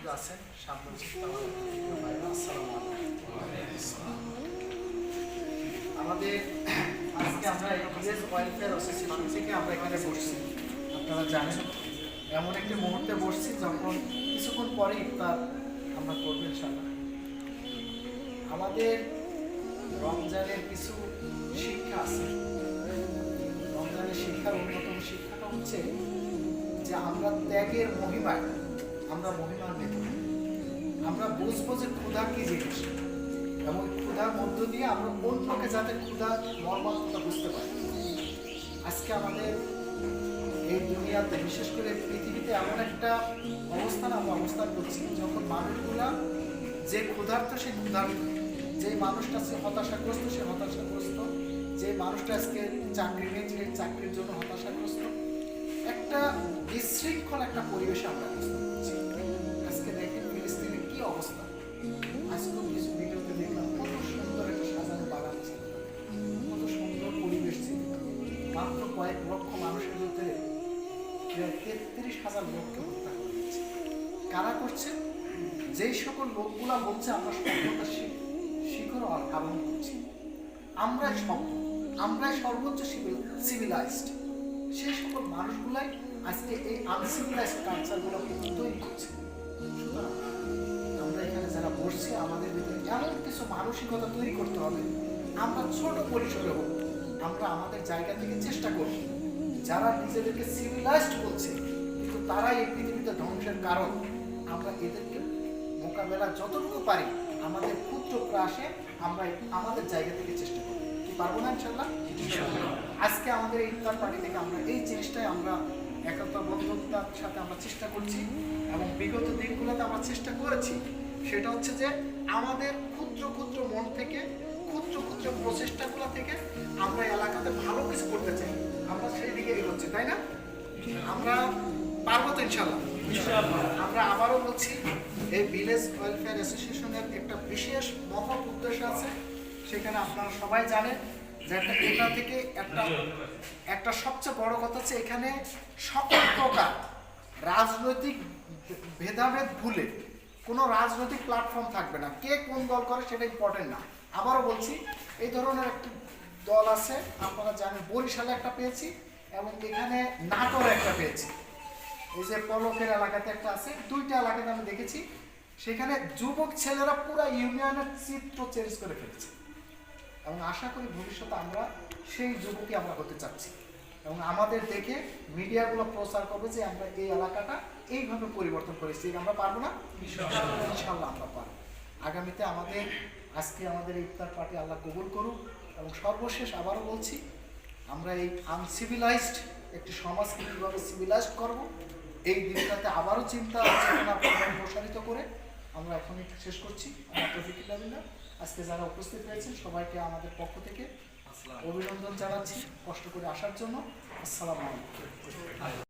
উপস্থিত আছেন সামনে আমাদের আজকে আমরা ভিলেজ ওয়েলফেয়ার অ্যাসোসিয়েশন থেকে আমরা এখানে বসছি। আপনারা জানেন এমন একটি মুহূর্তে বসছি যখন কিছুক্ষণ পরে ইফতার আমরা করবো ইনশাআল্লাহ। আমাদের রমজানের কিছু শিক্ষা আছে। রমজানের শিক্ষার অন্যতম শিক্ষাটা হচ্ছে যে আমরা ত্যাগের মহিমায় আমরা মহিমান্বিত। আমরা বুঝবো যে ক্ষুধা কি জিনিস এবং ক্ষুধার মধ্য দিয়ে আমরা অন্যকে যাতে ক্ষুধার মর্মার্থতা বুঝতে পারি। আজকে আমাদের এই দুনিয়াতে বিশেষ করে পৃথিবীতে এমন একটা অবস্থান আমরা অবস্থান করছি যখন মানুষগুলা যে ক্ষুধার্ত সে ক্ষুধার্ত, যে মানুষটা সে হতাশাগ্রস্ত সে হতাশাগ্রস্ত, যে মানুষটা আজকে চাকরি নেই যে চাকরির জন্য হতাশাগ্রস্ত, একটা বিশৃঙ্খল একটা পরিবেশে আমরা অবস্থান করছি। আজকে দেখেন ফিলিস্তিনের কি অবস্থা। আজকে কিছু ভিডিওতে দেখলাম কত সুন্দর একটা সাজানো বাগান ছিল, কত সুন্দর পরিবেশ ছিল। মাত্র কয়েক লক্ষ মানুষের ভিতরে 33,000 লোককে হত্যা করা হয়েছে। কারা করছে? যেই সকল লোকগুলা বলছে আমরা সভ্যতার শিখর আরোহণ করছি, আমরাই সর্বোচ্চ সিভিলাইজড, সেই সকল মানুষগুলাই আজকে এই আনসিভিলাইজড কালচারগুলো তৈরি করছে। সুতরাং আমরা এখানে যারা বসছি আমাদের ভিতরে এমন কিছু মানসিকতা তৈরি করতে হবে। আমরা ছোট পরিসরে হোক আমরা আমাদের জায়গা থেকে চেষ্টা করব। যারা নিজেদেরকে সিভিলাইজড বলছে কিন্তু তারাই এই পৃথিবীতে ধ্বংসের কারণ, আমরা এদেরকে মোকাবেলা যতটুকু পারি আমাদের ক্ষুদ্র প্রয়াসে আমরা আমাদের জায়গা থেকে চেষ্টা করব। কি পারবো না ইনশাআল্লাহ? আজকে আমাদের এই ইফতার পার্টি থেকে আমরা এই জিনিসটাই আমরা একতাবদ্ধতার সাথে আমরা চেষ্টা করছি এবং বিগত দিনগুলোতে আমরা চেষ্টা করেছি। সেটা হচ্ছে যে আমাদের ক্ষুদ্র ক্ষুদ্র মন থেকে ক্ষুদ্র ক্ষুদ্র প্রচেষ্টাগুলো থেকে আমরা এলাকাতে ভালো কিছু করতে চাই, আমরা সেই দিকে এগোচ্ছি, তাই না? আমরা পারবো তো ইনশাআল্লাহ। আমরা আবারও বলছি এই ভিলেজ ওয়েলফেয়ার অ্যাসোসিয়েশনের একটা বিশেষ মহৎ উদ্দেশ্য আছে। সেখানে আপনারা সবাই জানেন যে এটা থেকে একটা সবচেয়ে বড় কথা হচ্ছে এখানে সকল প্রকার রাজনৈতিক ভেদাভেদ ভুলে কোনো রাজনৈতিক প্ল্যাটফর্ম থাকবে না। কে কোন দল করে সেটা ইম্পর্টেন্ট না। আবারও বলছি এই ধরনের একটি দল আছে, আপনারা জানেন বরিশালে একটা পেয়েছি এবং এখানে নাটোরে একটা পেয়েছি। এই যে পলকের এলাকাতে একটা আছে, দুইটা এলাকাতে আমি দেখেছি। সেখানে যুবক ছেলেরা পুরো ইউনিয়নের চিত্র চেঞ্জ করে ফেলেছে এবং আশা করি ভবিষ্যতে আমরা সেই যুবকই আমরা হতে চাচ্ছি এবং আমাদের দেখে মিডিয়াগুলো প্রচার করবে যে আমরা এই এলাকাটা এইভাবে পরিবর্তন করেছি। আমরা পারবো না? ইনশাআল্লাহ আমরা পারবো। আগামীতে আজকে আমাদের ইফতার পার্টি আল্লাহ কবুল করুক এবং সর্বশেষ আবারও বলছি আমরা এই আনসিভিলাইজড একটি সমাজকে কীভাবে সিভিলাইজড করব এই দিনটাতে আবারও চিন্তা চেতনা প্রসারিত করে আমরা এখনই শেষ করছি। আজকে যারা উপস্থিত হয়েছেন সবাইকে আমাদের পক্ষ থেকে অভিনন্দন জানাচ্ছি কষ্ট করে আসার জন্য। আসসালামু আলাইকুম।